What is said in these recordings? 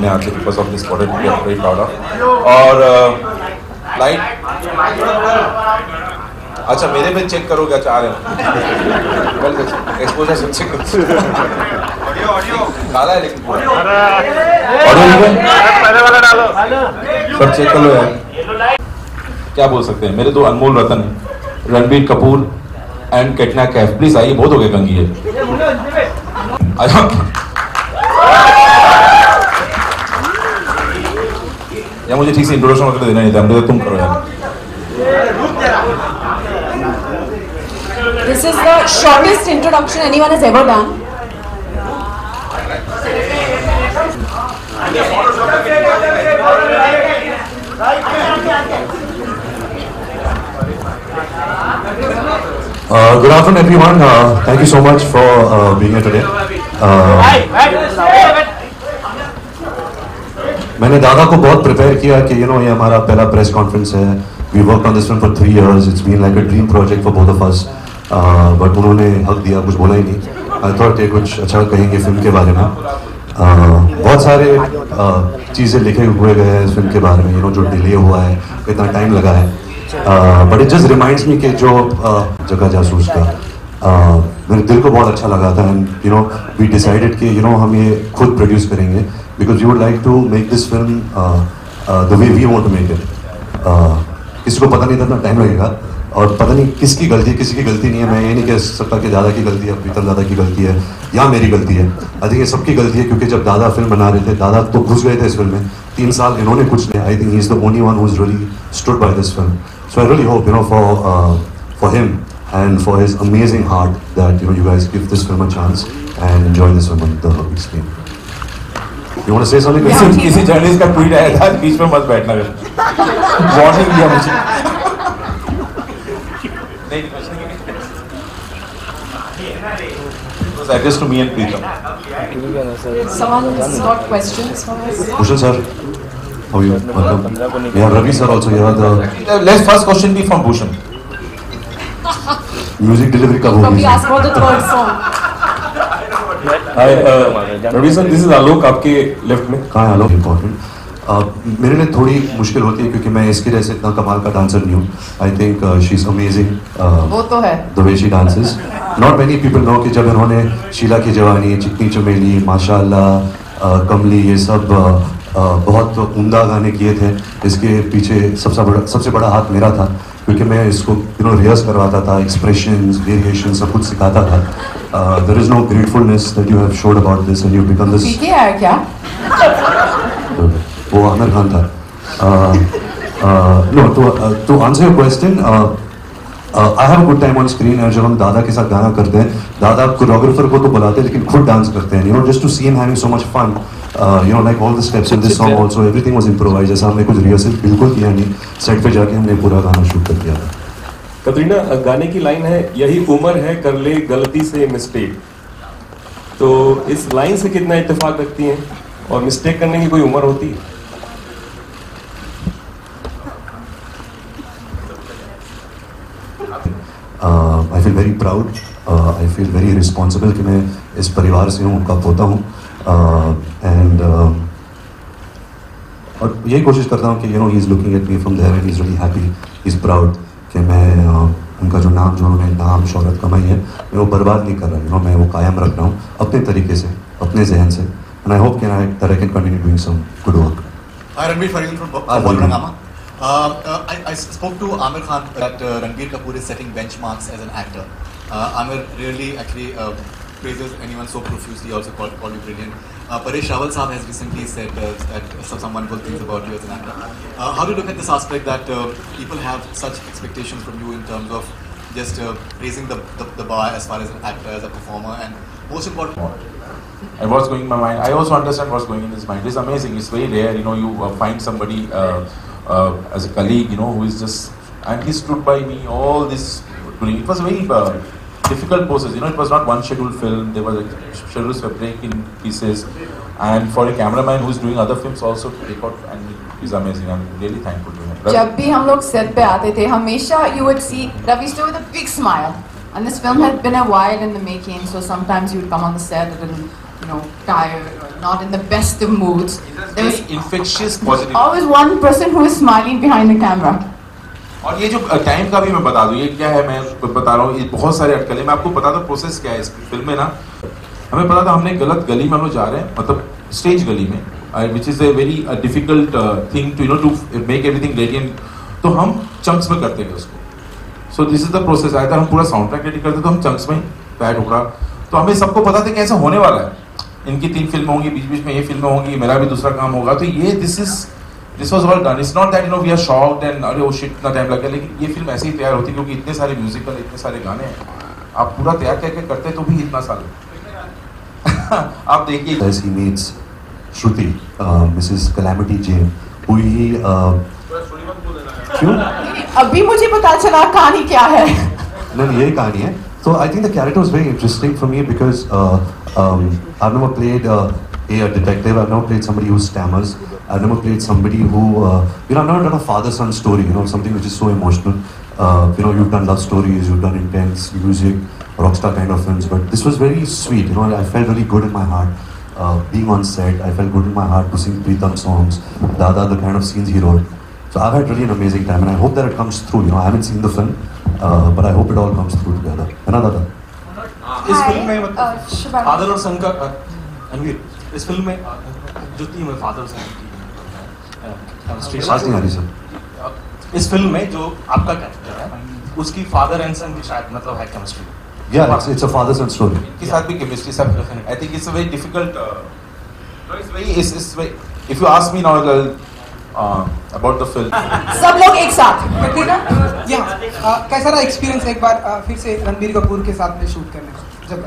हमने आके because of this product we are very proud of. और लाइट अच्छा मेरे पे चेक करो क्या चाह रहे हो, एक्सपोजर से चेक काला है लेकिन ऑडियो पहले वाला डालो सब चेक कर लो यार। क्या बोल सकते हैं, मेरे दो अनमोल रतन रणबीर कपूर एंड कैटरीना कैफ, प्लीज आइए, बहुत हो गए कंगी है। या मुझे ठीक से इंट्रोडक्शन वगैरह देना नहीं था, मुझे तुम करो यार। This is the shortest introduction anyone has ever done. Good afternoon, everyone. Thank you so much for being here today. मैंने दादा को बहुत प्रिपेयर किया कि ये हमारा पहला प्रेस कॉन्फ्रेंस है। We worked on this film for 3 years. It's been like a dream project for both of us. But उन्होंने हक दिया, कुछ बोला ही नहीं। I thought ये कुछ अच्छा कहेंगे फिल्म के बारे में। बहुत सारे चीज़ें लिखे हुए गए हैं इस फिल्म के बारे में, जो डिले हुआ है, इतना टाइम लगा है। But it just reminds me कि जो जगह जासूस का मेरे दिल को बहुत अच्छा लगा था। एंड वी डिसाइडेड कि हम ये खुद प्रोड्यूस करेंगे because we would like to make this film the way we want to make it. किसी को पता नहीं था, इतना टाइम लगेगा और पता नहीं किसकी गलती, किसी की गलती नहीं है। मैं ये नहीं कह सकता कि दादा की गलती है, प्रीतम दादा की गलती है या मेरी गलती है। आई थिंक ये सबकी गलती है क्योंकि जब दादा फिल्म बना रहे थे, दादा तो घुस गए थे इस फिल्म में। 3 साल इन्होंने कुछ नहीं। I think he is the only one who is really stood by this film. So I really hope for him and for his amazing heart that you guys give this film a chance and enjoy this film on the big screen. You want to say something? किसी journalist का tweet आया था, बीच में मत बैठना, warning दिया मुझे। नहीं was addressed to me and Preetam. Someone's got questions for us. Bhushan sir, how are you? Welcome. Yeah, Ravi sir also here. The Let's first question be from Bhushan. music delivery का हो Probably ask for the third song. Hi, Ravi sir, this is Alok आपके left में। कहाँ है आलोक? Important. मेरे लिए थोड़ी मुश्किल होती है क्योंकि मैं इसके जैसे इतना कमाल का डांसर नहीं हूँ। I think she is amazing. वो तो है। The way she dances. Not many people know कि जब इन्होंने शीला की जवानी, चिकनी चमेली, माशाल्लाह, कमली, ये सब बहुत उम्दा गाने किए थे। इसके पीछे सबसे बड़ा हाथ मेरा था क्योंकि मैं इसको रिहर्स करवाता था, एक्सप्रेशंस, वेरिएशन सब कुछ सिखाता था। There is no gratefulness that you have showed about this and you become this. PK है क्या? वो आमिर खान था। No, to answer your question, I have a good time on screen. और जब हम दादा के साथ गाना करते हैं, दादा कोरियोग्राफर को तो बुलाते हैं लेकिन खुद डांस करते हैं, just to see him having so much fun. Like all the steps in this song also, everything was improvised. जैसा हमने कुछ रिहर्सल बिल्कुल किया नहीं, सेट पे जाके हमने पूरा गाना शूट कर दिया था। कतरीना, गाने की लाइन है, यही उम्र है कर ले गलती से मिस्टेक। तो इस लाइन से कितना इत्तेफाक रखती हैं और मिस्टेक करने की कोई उम्र होती है? I feel very proud, I feel very responsible कि मैं इस परिवार से हूँ, उनका पोता हूँ। एंड और यही कोशिश करता हूँ कि he is looking at me from there and he is really happy, he is proud कि मैं उनका जो उन्होंने नाम शोहरत कमाई है, मैं वो बर्बाद नहीं कर रहा हूँ, मैं वो कायम रख रहा हूँ अपने तरीके से, अपने जहन से। And I hope that I can continue doing some good work. Hi, Ranbir Farid from Bolrangama. I spoke to Amir Khan that Ranbir Kapoor is setting benchmarks as an actor. Amir really actually praises anyone so profusely, also called you brilliant. Paresh Rawal Saab has recently said that some wonderful things about you as an actor. How do you look at this aspect that people have such expectations from you in terms of just raising the bar as far as an actor, as a performer, and most important? And what's going in my mind? I also understand what's going in his mind. It's amazing. It's very rare, you find somebody as a colleague, who is just, and he stood by me all this. It was very difficult process. It was not one scheduled film. There were schedules were break in pieces, and for a cameraman who's doing other films also to take out, and he's amazing. I'm really thankful to him. जब भी हम लोग set पे आते थे, हमेशा you would see Ravi still with a big smile. And this film had been a while in the making, so sometimes he would come on the set a little, tired or not in the best of moods. There was infectious positivity. always one person who was smiling behind the camera. और ये जो time का भी मैं बता दूं, ये क्या है, मैं बता रहा हूँ, ये बहुत सारे अटकलें, मैं आपको बता दूं प्रोसेस क्या है इस फिल्म में ना। हमें पता था हमने गलत गली में हम लोग जा रहे हैं, मतलब स्टेज गली में, which is a very difficult thing to to make everything ready, and तो हम चंक्स में करते थे उसको। So this is the process. आया था हम पूरा साउंड ट्रैक रेडी करते तो हम चंक्स में पैर टुकड़ा, तो हमें सबको पता था कि ऐसा होने वाला है, इनकी 3 फिल्में होंगी, बीच बीच में ये फिल्में होंगी, मेरा भी दूसरा काम होगा, तो ये this was all done. It's not that we are shocked and अरे ओ शिट, इतना टाइम लग गया, लेकिन ये फिल्म ऐसे ही तैयार होती क्योंकि इतने सारे म्यूजिकल, इतने सारे गाने हैं, आप पूरा तैयार करके करते तो भी इतना साल आप देखिए। As he meets Shruti, Mrs. Calamity Jane, who he क्यों? अभी मुझे पता चला कहानी क्या है। नहीं, यही कहानी है। So I think the character was very interesting for me because I've never played a detective. I've never played somebody who stammers. I've never played somebody who I've never done a father-son story. Something which is so emotional. You've done love stories, you've done intense music, rockstar kind of films, but this was very sweet. I felt really good in my heart being on set. I felt good in my heart to sing Pritam songs, Dada, the kind of scenes he wrote. So I've had really an amazing time, and I hope that it comes through. I haven't seen the film, but I hope it all comes through together. है ना दादा? इस film में Shubhangi. Father और सन का रणवीर, इस film में जो थीम है फादर और सन की केमिस्ट्री, आवाज नहीं आ रही सर। इस फिल्म में जो आपका कैरेक्टर है उसकी फादर एंड सन की शायद मतलब है chemistry. Yeah, it's a father-son story. के साथ भी केमिस्ट्री सब, I think it's a very difficult, it's very, if you ask me now about the film, सब लोग एक साथ। या कैसा रहा एक्सपीरियंस एक बार फिर से रणबीर कपूर के साथ में शूट करने का? जब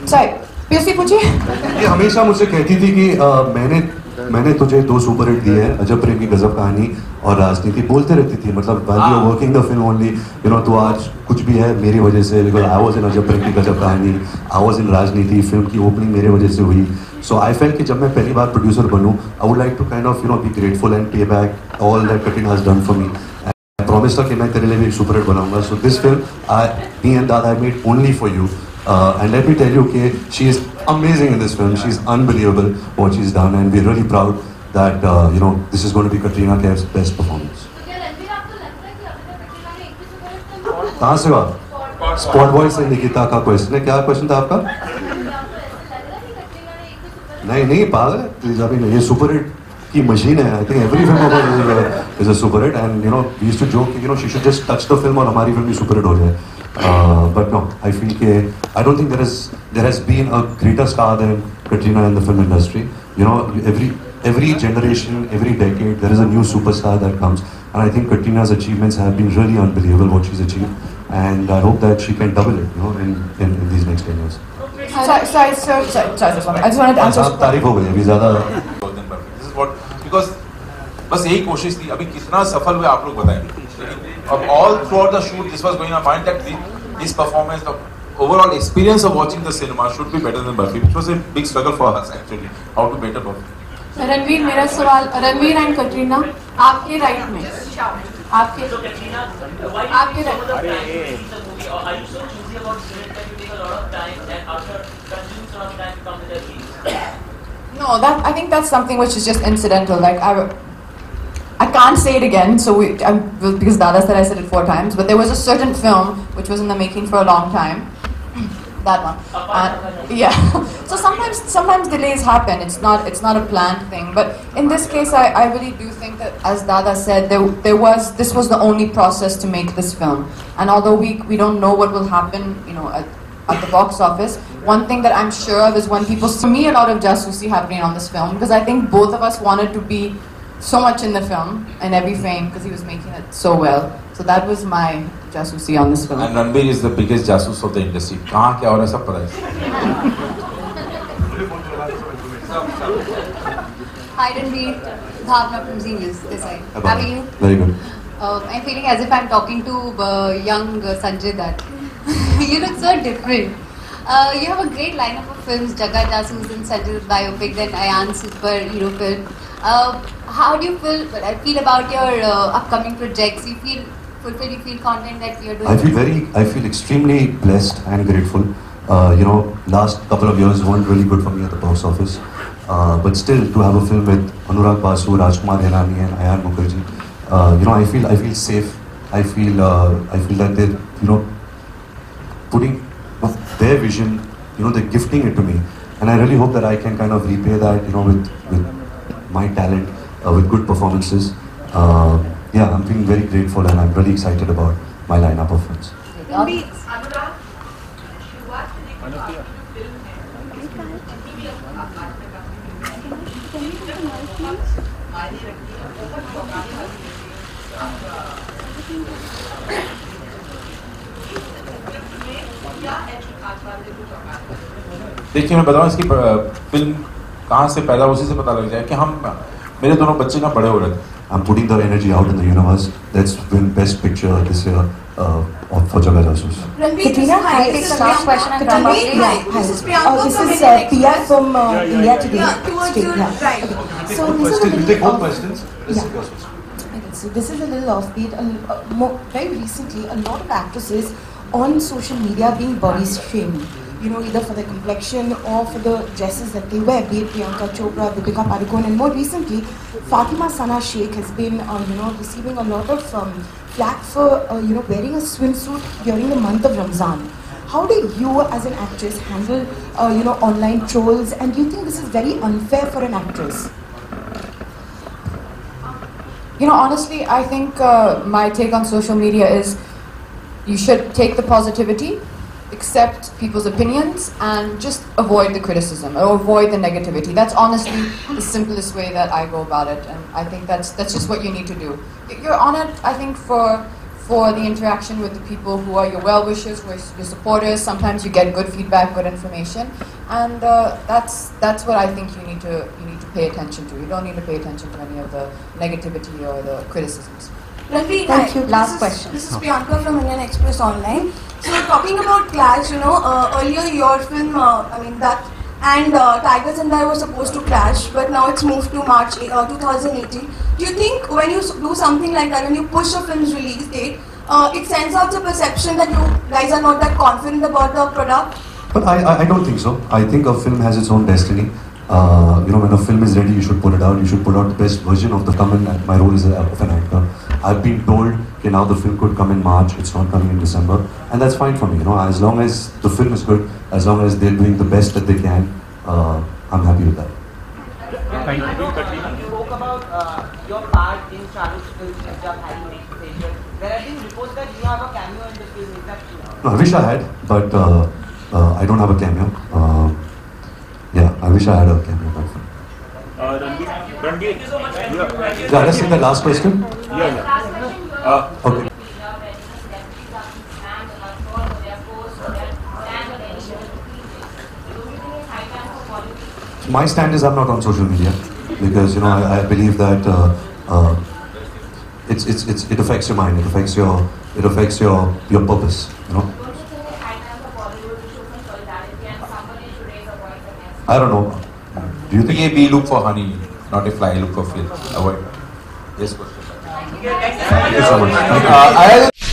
सॉरी, पीयूष पूछिए। ये हमेशा मुझसे कहती थी कि मैंने तुझे 2 सुपरहिट दिए हैं, अजब प्रेम की गजब कहानी और राजनीति, बोलते रहती थी, मतलब while you are working the film only, तो आज कुछ भी है मेरी वजह से, बिकॉज आई वाज इन अजब प्रेम की गजब कहानी, आई वाज इन राजनीति, फिल्म की ओपनिंग मेरे वजह से हुई। सो आई फेल्ट कि जब मैं पहली बार प्रोड्यूसर बनूं, I would like to kind of be grateful and pay back all that Katrina has done for me. I promise था कि मैं तेरे लिए भी एक सुपरहिट बनाऊंगा। So this film me and Dada I made only for you. And let me tell you, okay, she is amazing in this film. She's unbelievable what she's done, and we're really proud that this is going to be Katrina Kaif's best performance. कहाँ से हुआ? Spot Boy से निकिता का question है। क्या question था आपका? नहीं पागल, अभी ये सुपरहिट की मशीन है. I think every film of hers is a super hit, and we used to joke she should just touch the film और हमारी फिल्म भी super hit हो जाए. But no, I feel I don't think there has been a greater star than Katrina in the film industry. Every generation, every decade, there is a new superstar that comes, and I think Katrina's achievements have been really unbelievable what she's achieved, and I hope that she can double it, in these next 10 years. Sorry. I just wanted to answer. तारीफ हो गई अभी ज़्यादा. This is what, because बस यही कोशिश थी. अभी कितना सफल हुए आप लोग बताएंगे. All throughout the shoot, this was going on mind that this performance, the overall experience of watching the cinema should be better than Buffy, which was a big struggle for us actually, how to better Buffy. Ranveer, मेरा सवाल, Ranveer and Katrina आपके right में, आपके No, I think that's something which is just incidental. Like I can't say it again, so because Dada said I said it 4 times. But there was a certain film which was in the making for a long time. That one. Yeah. So sometimes delays happen. It's not a planned thing. But in this case, I really do think that, as Dada said, this was the only process to make this film. And although we don't know what will happen, at the box office, one thing that I'm sure of is when people see me, a lot of jasusi happening on this film, because I think both of us wanted to be so much in the film, in every frame, because he was making it so well. So that was my jasusi on this film. And Ranbir is the biggest jasus of the industry. कहाँ क्या हो रहा है सब पता है. Hi Ranbir, Bhavna from Zee News this side. How are you? Very good. I'm feeling as if I'm talking to young Sanjay Dutt. You look so different. You have a great lineup of films, Jaga Jasoos and Sanjay Dutt biopic, then Ayan superhero film. How do you feel about your upcoming projects? You feel fulfilled? You feel content that you're doing? I feel extremely blessed and grateful last couple of years weren't really good for me at the box office. But still, to have a film with Anurag Basu, Rajkumar Hirani, and Ayan Mukherjee, I feel safe. I feel that they're, putting their vision, they're gifting it to me, and I really hope that I can kind of repay that, with my talent, with good performances. I'm feeling very grateful, and I'm really excited about my lineup of films. देखिए मैं बताऊं इसकी film कहाँ से पैदा उसी से पता लग जाए कि मेरे दोनों बच्चे ना बड़े हो रहे थे. I'm putting the energy out in the universe. That's been best picture this year for Jaga Jasoos. Katrina, hi. This is last question and Katrina, Katrina, this is Priyanka. This is Pia from India Today. Right. So We'll take more questions. So this is a little offbeat. Very recently, a lot of actresses on social media being body shamed. Either for the complexion or for the dresses that they wear, be it Priyanka Chopra, Deepika Padukone, and more recently, Fatima Sana Sheikh has been, receiving a lot of flack for, wearing a swimsuit during the month of Ramzan. How do you, as an actress, handle, online trolls, and do you think this is very unfair for an actress? Honestly, I think my take on social media is you should take the positivity, accept people's opinions, and just avoid the criticism or avoid the negativity. That's honestly the simplest way that I go about it, and I think that's just what you need to do. You're on it, I think, for the interaction with the people who are your well-wishers, who are your supporters. Sometimes you get good feedback, good information, and that's what I think you need to pay attention to. You don't need to pay attention to any of the negativity or the criticisms. Ranveer, thank you. Last question. This is Priyanka from Indian Express Online. So talking about Clash, earlier your film, and Tiger Zinda were supposed to clash, but now it's moved to March 2018. Do you think when you do something like that, when you push a film's release date, it sends out the perception that you guys are not that confident about the product? But I don't think so. I think a film has its own destiny. When a film is ready, you should put it out. You should put out the best version of the film. And my role is of an actor. I've been told, okay, now the film could come in March. It's not coming in December, and that's fine for me. As long as the film is good, as long as they're doing the best that they can, I'm happy with that. Thank you. You spoke about your part in Shah Rukh's film Jab Harry Meets Sejal. There have been reports that you have a cameo in the film. Is that true? No, I wish I had, but I don't have a cameo. I wish I had a cameo. Ranveer, Thank you so much. Yeah, let's take the last question. Okay. My stand is I'm not on social media because I believe that it affects your mind, it affects your purpose. I don't know. Do you think? A bee look for honey, not a fly look for flame. Avoid. Yes, question. Thank you. Thank you so much.